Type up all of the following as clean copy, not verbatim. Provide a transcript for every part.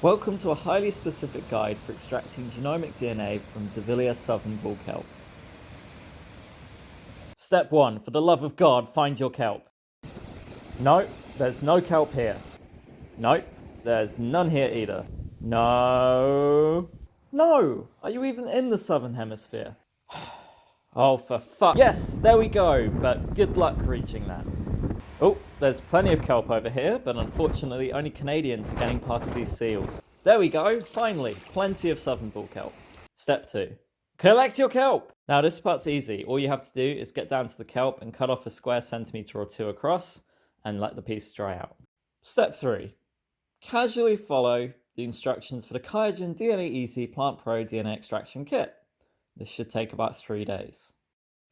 Welcome to a highly specific guide for extracting genomic DNA from Zareie-Vaux kelp. Step 1. For the love of God, find your kelp. No, there's no kelp here. Nope, there's none here either. No. Are you even in the southern hemisphere? Oh, for fuck. Yes, there we go, but good luck reaching that. Oh, there's plenty of kelp over here, but unfortunately only Canadians are getting past these seals. There we go, finally, plenty of southern bull kelp. Step 2. Collect your kelp! Now this part's easy. All you have to do is get down to the kelp and cut off a square centimetre or two across and let the piece dry out. Step 3. Casually follow the instructions for the QIAGEN DNA Easy Plant Pro DNA Extraction Kit. This should take about 3 days.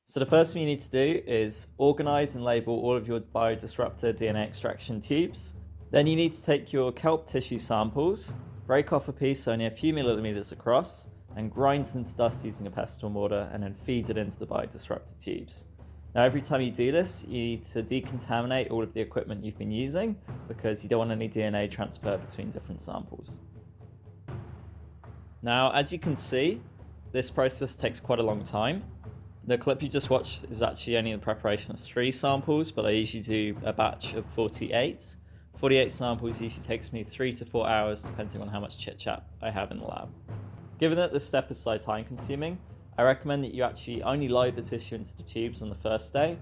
So the first thing you need to do is organize and label all of your biodisruptor DNA extraction tubes. Then you need to take your kelp tissue samples, break off a piece only a few millimeters across, and grind them to dust using a pestle mortar, and then feed it into the biodisruptor tubes. Now every time you do this, you need to decontaminate all of the equipment you've been using because you don't want any DNA transfer between different samples. Now, as you can see, this process takes quite a long time. The clip you just watched is actually only the preparation of 3 samples, but I usually do a batch of 48. 48 samples usually takes me 3 to 4 hours, depending on how much chit-chat I have in the lab. Given that this step is so time-consuming, I recommend that you actually only load the tissue into the tubes on the first day,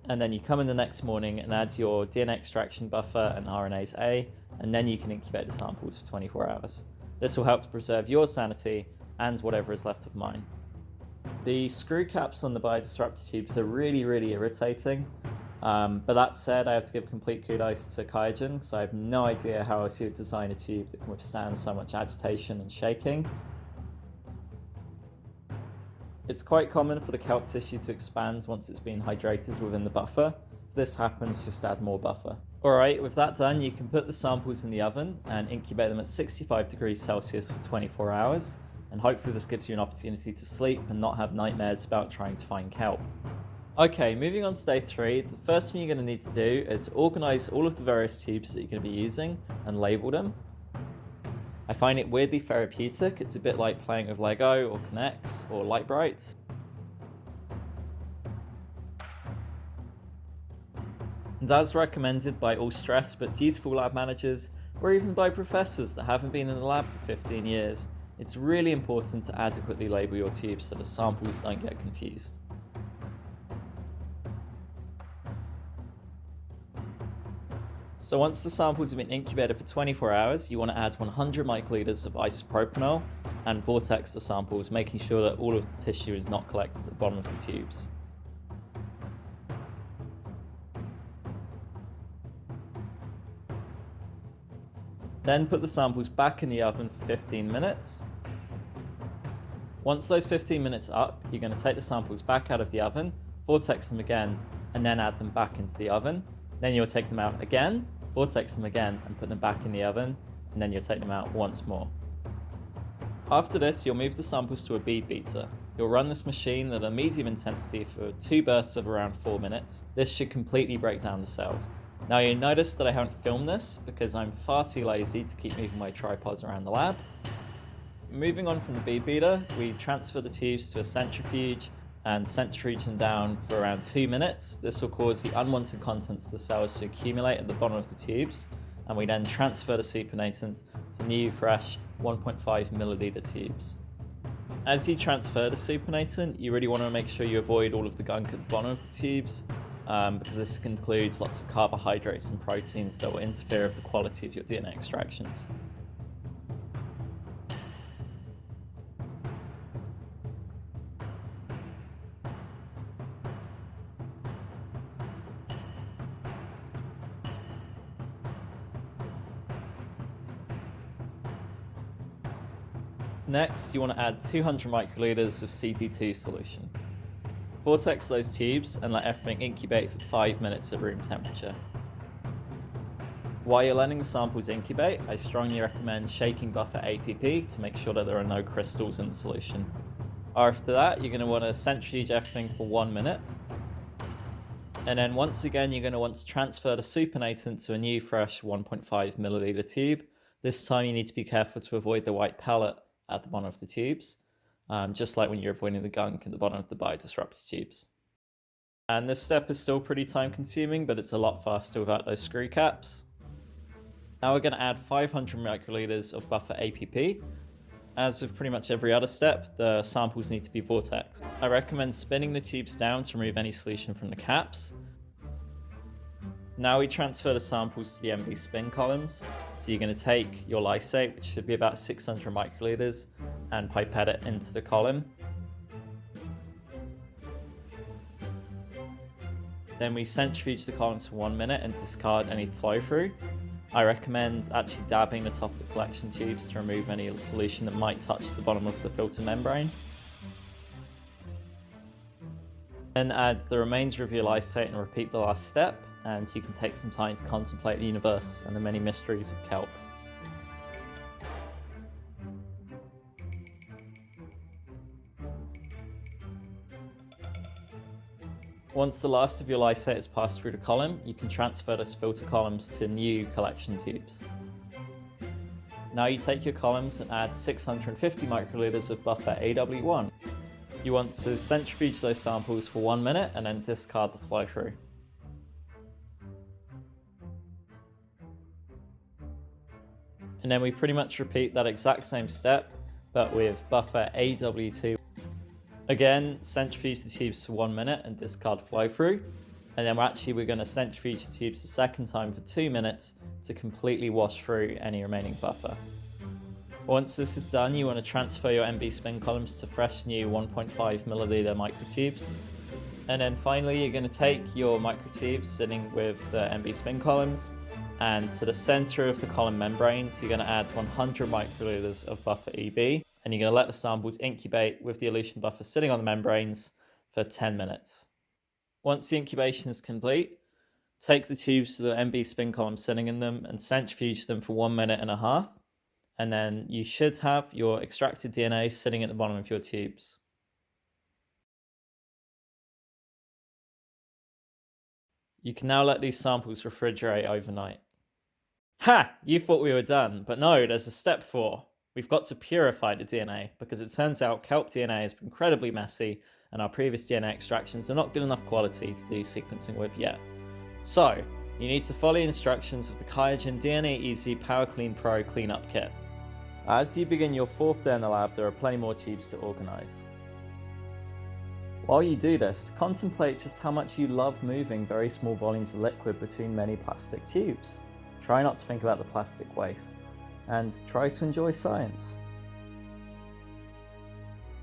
and then you come in the next morning and add your DNA extraction buffer and RNase A, and then you can incubate the samples for 24 hours. This will help to preserve your sanity and whatever is left of mine. The screw caps on the biodisruptor tubes are really irritating, but that said, I have to give complete kudos to QIAGEN because I have no idea how else you would design a tube that can withstand so much agitation and shaking. It's quite common for the kelp tissue to expand once it's been hydrated within the buffer. If this happens, just add more buffer. Alright, with that done, you can put the samples in the oven and incubate them at 65 degrees Celsius for 24 hours. And hopefully this gives you an opportunity to sleep and not have nightmares about trying to find kelp. Okay, moving on to day 3, the first thing you're going to need to do is organize all of the various tubes that you're going to be using and label them. I find it weirdly therapeutic. It's a bit like playing with Lego or K'NEX or Light Brights. And as recommended by all stressed but dutiful lab managers, or even by professors that haven't been in the lab for 15 years, it's really important to adequately label your tubes so the samples don't get confused. So once the samples have been incubated for 24 hours, you want to add 100 microliters of isopropanol and vortex the samples, making sure that all of the tissue is not collected at the bottom of the tubes. Then put the samples back in the oven for 15 minutes. Once those 15 minutes are up, you're going to take the samples back out of the oven, vortex them again, and then add them back into the oven. Then you'll take them out again, vortex them again, and put them back in the oven, and then you'll take them out once more. After this, you'll move the samples to a bead beater. You'll run this machine at a medium intensity for 2 bursts of around 4 minutes. This should completely break down the cells. Now you'll notice that I haven't filmed this because I'm far too lazy to keep moving my tripods around the lab. Moving on from the bead beater, we transfer the tubes to a centrifuge and centrifuge them down for around 2 minutes. This will cause the unwanted contents of the cells to accumulate at the bottom of the tubes, and we then transfer the supernatant to new, fresh 1.5 milliliter tubes. As you transfer the supernatant, you really want to make sure you avoid all of the gunk at the bottom of the tubes, because this includes lots of carbohydrates and proteins that will interfere with the quality of your DNA extractions. Next, you want to add 200 microliters of CD2 solution. Vortex those tubes and let everything incubate for 5 minutes at room temperature. While you're letting the samples incubate, I strongly recommend shaking buffer APP to make sure that there are no crystals in the solution. After that, you're going to want to centrifuge everything for 1 minute. And then once again, you're going to want to transfer the supernatant to a new fresh 1.5 milliliter tube. This time you need to be careful to avoid the white pellet at the bottom of the tubes, just like when you're avoiding the gunk at the bottom of the biodisruptor tubes. And this step is still pretty time consuming, but it's a lot faster without those screw caps. Now we're going to add 500 microliters of buffer APP. As with pretty much every other step, the samples need to be vortex. I recommend spinning the tubes down to remove any solution from the caps. Now we transfer the samples to the MB spin columns. So you're going to take your lysate, which should be about 600 microliters, and pipette it into the column. Then we centrifuge the columns for 1 minute and discard any flow through. I recommend actually dabbing the top of the collection tubes to remove any solution that might touch the bottom of the filter membrane. Then add the remainder of your lysate and repeat the last step, and you can take some time to contemplate the universe and the many mysteries of kelp. Once the last of your lysate has passed through the column, you can transfer those filter columns to new collection tubes. Now you take your columns and add 650 microliters of buffer AW1. You want to centrifuge those samples for 1 minute and then discard the flow through. And then we pretty much repeat that exact same step, but with buffer AW2. Again, centrifuge the tubes for 1 minute and discard flow through. And then we're going to centrifuge the tubes a second time for 2 minutes to completely wash through any remaining buffer. Once this is done, you want to transfer your MB spin columns to fresh new 1.5 milliliter microtubes. And then finally, you're going to take your microtubes sitting with the MB spin columns, and to the center of the column membranes, you're going to add 100 microliters of buffer EB. And you're going to let the samples incubate with the elution buffer sitting on the membranes for 10 minutes. Once the incubation is complete, take the tubes to the MB spin column sitting in them and centrifuge them for 1.5 minutes. And then you should have your extracted DNA sitting at the bottom of your tubes. You can now let these samples refrigerate overnight. Ha! You thought we were done, but no, there's a step 4. We've got to purify the DNA, because it turns out kelp DNA is incredibly messy and our previous DNA extractions are not good enough quality to do sequencing with yet. So, you need to follow the instructions of the QIAGEN DNA Easy Power Clean Pro Cleanup Kit. As you begin your 4th day in the lab, there are plenty more tubes to organise. While you do this, contemplate just how much you love moving very small volumes of liquid between many plastic tubes. Try not to think about the plastic waste, and try to enjoy science.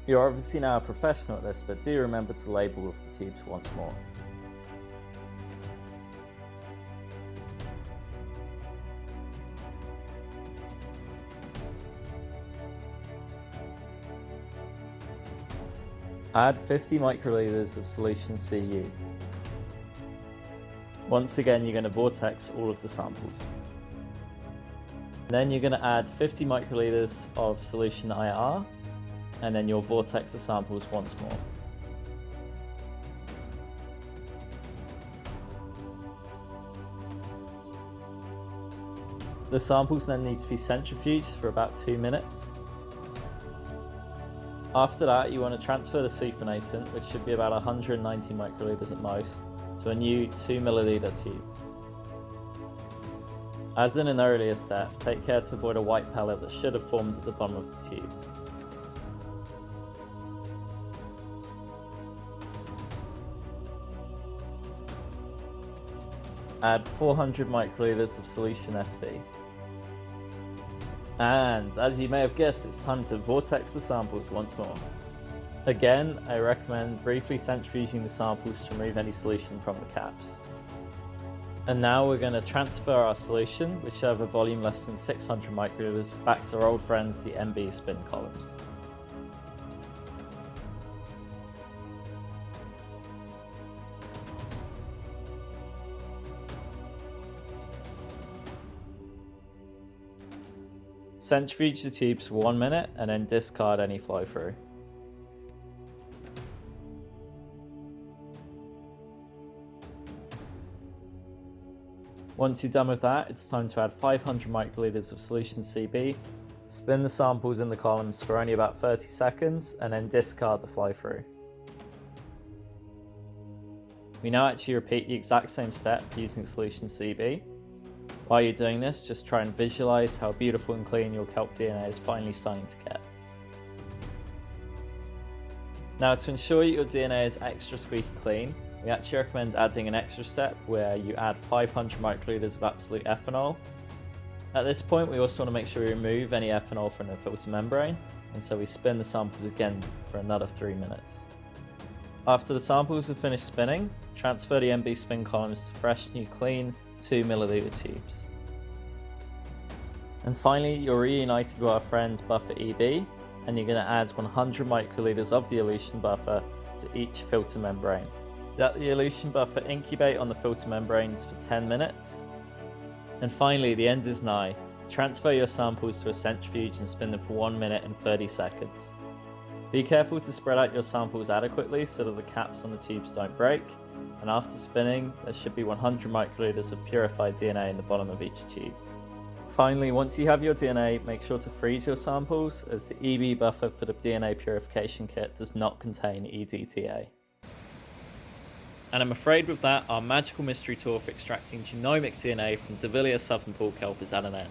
You're obviously now a professional at this, but do remember to label with the tubes once more. Add 50 microliters of solution CU. Once again, you're going to vortex all of the samples. Then you're going to add 50 microliters of solution IR, and then you'll vortex the samples once more. The samples then need to be centrifuged for about 2 minutes. After that, you want to transfer the supernatant, which should be about 190 microliters at most, to a new 2 milliliter tube. As in an earlier step, take care to avoid a white pellet that should have formed at the bottom of the tube. Add 400 microliters of solution SB. And as you may have guessed, it's time to vortex the samples once more. Again, I recommend briefly centrifuging the samples to remove any solution from the caps. And now we're going to transfer our solution, which should have a volume less than 600 microliters, back to our old friends, the MB spin columns. Centrifuge the tubes for 1 minute and then discard any flow through. Once you're done with that, it's time to add 500 microliters of solution CB, spin the samples in the columns for only about 30 seconds, and then discard the flow through. We now actually repeat the exact same step using solution CB. While you're doing this, just try and visualize how beautiful and clean your kelp DNA is finally starting to get. Now, to ensure your DNA is extra squeaky clean, we actually recommend adding an extra step where you add 500 microliters of absolute ethanol. At this point, we also want to make sure we remove any ethanol from the filter membrane, and so we spin the samples again for another 3 minutes. After the samples have finished spinning, transfer the MB spin columns to fresh, new, clean 2 milliliter tubes. And finally, you're reunited with our friend buffer EB, and you're going to add 100 microliters of the elution buffer to each filter membrane. Let the elution buffer incubate on the filter membranes for 10 minutes. And finally, the end is nigh. Transfer your samples to a centrifuge and spin them for 1 minute and 30 seconds. Be careful to spread out your samples adequately so that the caps on the tubes don't break, and after spinning, there should be 100 microliters of purified DNA in the bottom of each tube. Finally, once you have your DNA, make sure to freeze your samples, as the EB buffer for the DNA purification kit does not contain EDTA. And I'm afraid with that, our magical mystery tour for extracting genomic DNA from Zareie-Vaux southern pool kelp is at an end.